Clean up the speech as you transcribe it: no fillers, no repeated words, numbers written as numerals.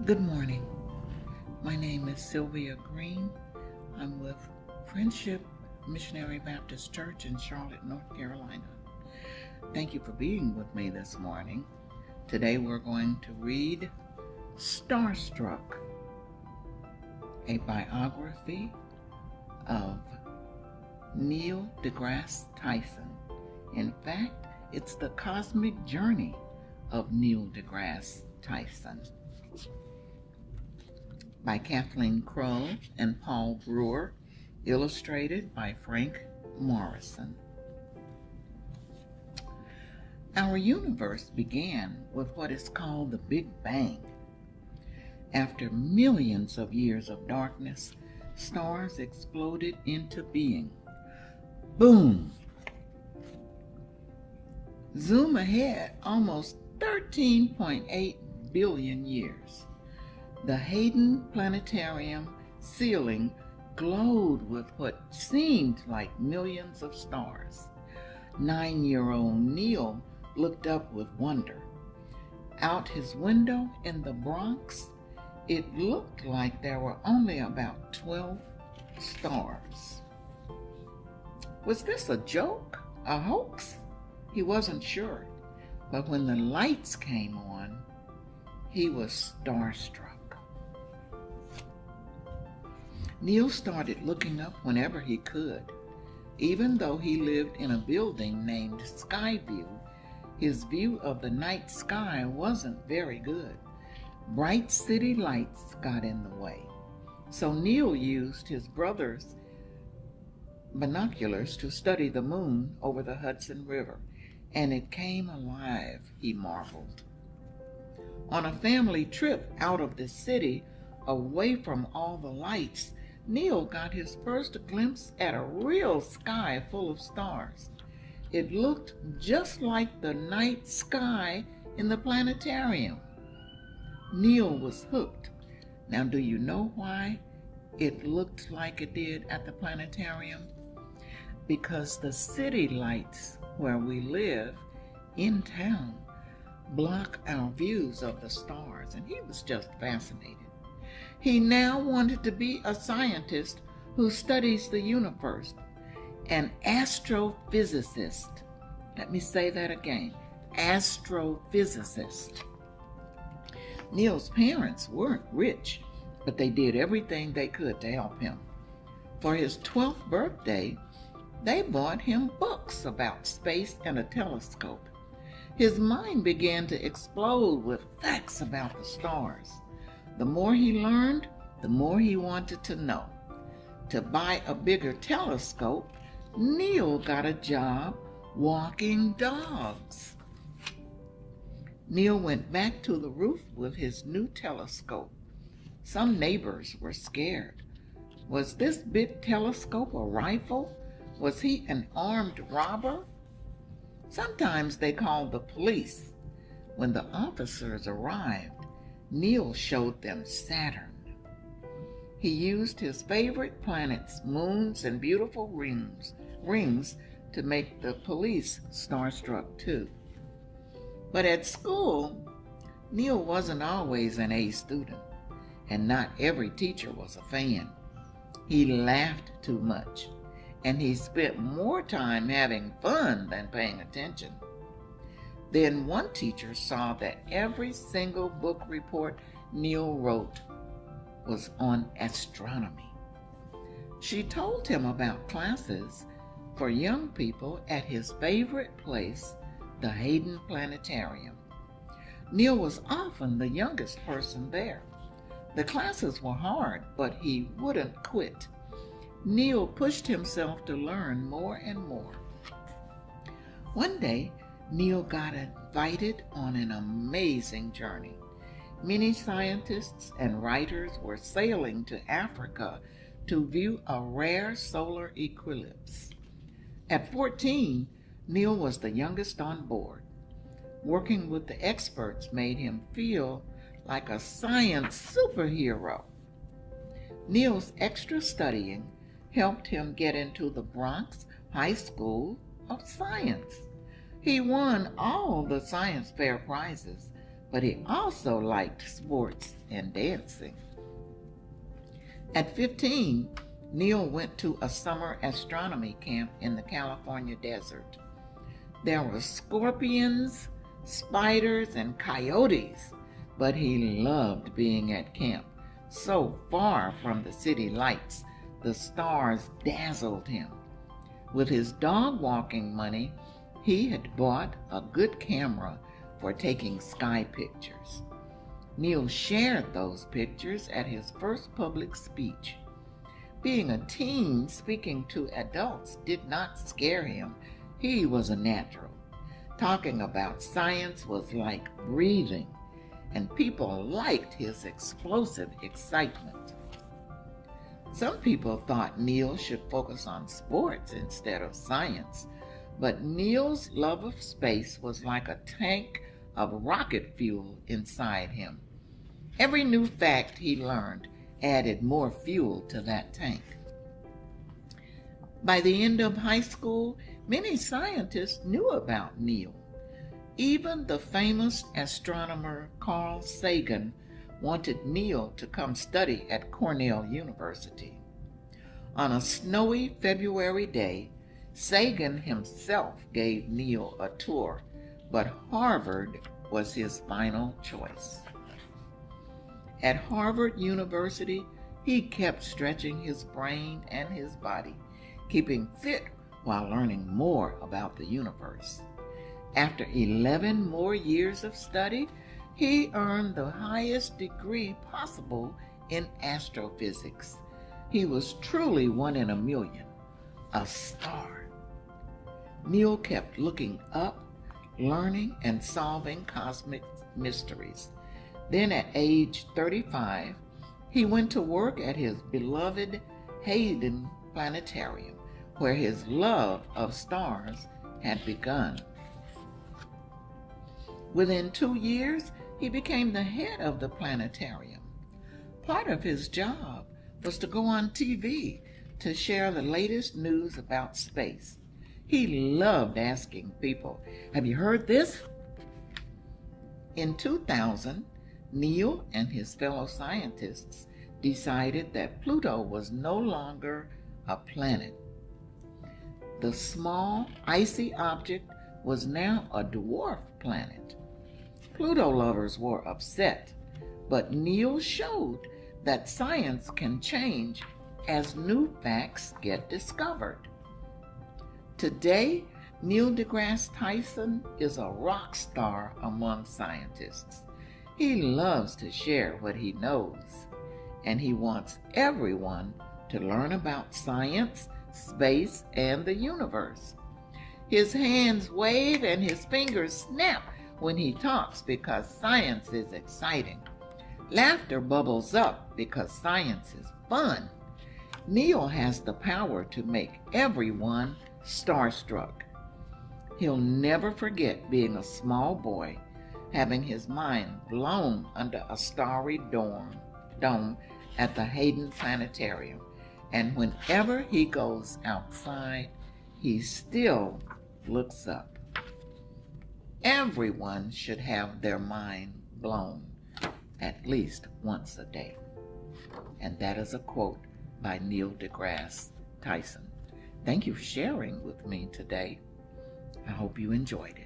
Good morning. My name is Sylvia Green. I'm with Friendship Missionary Baptist Church in Charlotte, North Carolina. Thank you for being with me this morning. Today we're going to read Starstruck, a biography of Neil deGrasse Tyson. In fact, it's the cosmic journey of Neil deGrasse Tyson, by Kathleen Crow and Paul Brewer, illustrated by Frank Morrison. Our universe began with what is called the Big Bang. After millions of years of darkness, stars exploded into being. Boom! Zoom ahead almost 13.8 billion years. The Hayden Planetarium ceiling glowed with what seemed like millions of stars. 9-year-old Neil looked up with wonder. Out his window in the Bronx, it looked like there were only about 12 stars. Was this a joke? A hoax? He wasn't sure. But when the lights came on, he was starstruck. Neil started looking up whenever he could. Even though he lived in a building named Skyview, his view of the night sky wasn't very good. Bright city lights got in the way. So Neil used his brother's binoculars to study the moon over the Hudson River, and it came alive, he marveled. On a family trip out of the city, away from all the lights, Neil got his first glimpse at a real sky full of stars. It looked just like the night sky in the planetarium. Neil was hooked. Now, do you know why it looked like it did at the planetarium? Because the city lights where we live in town block our views of the stars, and he was just fascinated. He now wanted to be a scientist who studies the universe, an astrophysicist. Let me say that again, astrophysicist. Neil's parents weren't rich, but they did everything they could to help him. For his 12th birthday, they bought him books about space and a telescope. His mind began to explode with facts about the stars. The more he learned, the more he wanted to know. To buy a bigger telescope, Neil got a job walking dogs. Neil went back to the roof with his new telescope. Some neighbors were scared. Was this big telescope a rifle? Was he an armed robber? Sometimes they called the police. When the officers arrived, Neil showed them Saturn. He used his favorite planets, moons, and beautiful rings to make the police starstruck too. But at school, Neil wasn't always an A student, and not every teacher was a fan. He laughed too much, and he spent more time having fun than paying attention. Then one teacher saw that every single book report Neil wrote was on astronomy. She told him about classes for young people at his favorite place, the Hayden Planetarium. Neil was often the youngest person there. The classes were hard, but he wouldn't quit. Neil pushed himself to learn more and more. One day, Neil got invited on an amazing journey. Many scientists and writers were sailing to Africa to view a rare solar eclipse. At 14, Neil was the youngest on board. Working with the experts made him feel like a science superhero. Neil's extra studying helped him get into the Bronx High School of Science. He won all the science fair prizes, but he also liked sports and dancing. At 15, Neil went to a summer astronomy camp in the California desert. There were scorpions, spiders, and coyotes, but he loved being at camp. So far from the city lights, the stars dazzled him. With his dog walking money, he had bought a good camera for taking sky pictures. Neil shared those pictures at his first public speech. Being a teen, speaking to adults did not scare him. He was a natural. Talking about science was like breathing, and people liked his explosive excitement. Some people thought Neil should focus on sports instead of science, but Neil's love of space was like a tank of rocket fuel inside him. Every new fact he learned added more fuel to that tank. By the end of high school, many scientists knew about Neil. Even the famous astronomer Carl Sagan wanted Neil to come study at Cornell University. On a snowy February day, Sagan himself gave Neil a tour, but Harvard was his final choice. At Harvard University, he kept stretching his brain and his body, keeping fit while learning more about the universe. After 11 more years of study, he earned the highest degree possible in astrophysics. He was truly one in a million, a star. Neil kept looking up, learning and solving cosmic mysteries. Then at age 35, he went to work at his beloved Hayden Planetarium, where his love of stars had begun. Within 2 years, he became the head of the planetarium. Part of his job was to go on TV to share the latest news about space. He loved asking people, "Have you heard this?" In 2000, Neil and his fellow scientists decided that Pluto was no longer a planet. The small, icy object was now a dwarf planet. Pluto lovers were upset, but Neil showed that science can change as new facts get discovered. Today, Neil deGrasse Tyson is a rock star among scientists. He loves to share what he knows, and he wants everyone to learn about science, space, and the universe. His hands wave and his fingers snap when he talks because science is exciting. Laughter bubbles up because science is fun. Neil has the power to make everyone starstruck. He'll never forget being a small boy, having his mind blown under a starry dome at the Hayden Planetarium. And whenever he goes outside, he still looks up. Everyone should have their mind blown at least once a day. And that is a quote by Neil deGrasse Tyson. Thank you for sharing with me today. I hope you enjoyed it.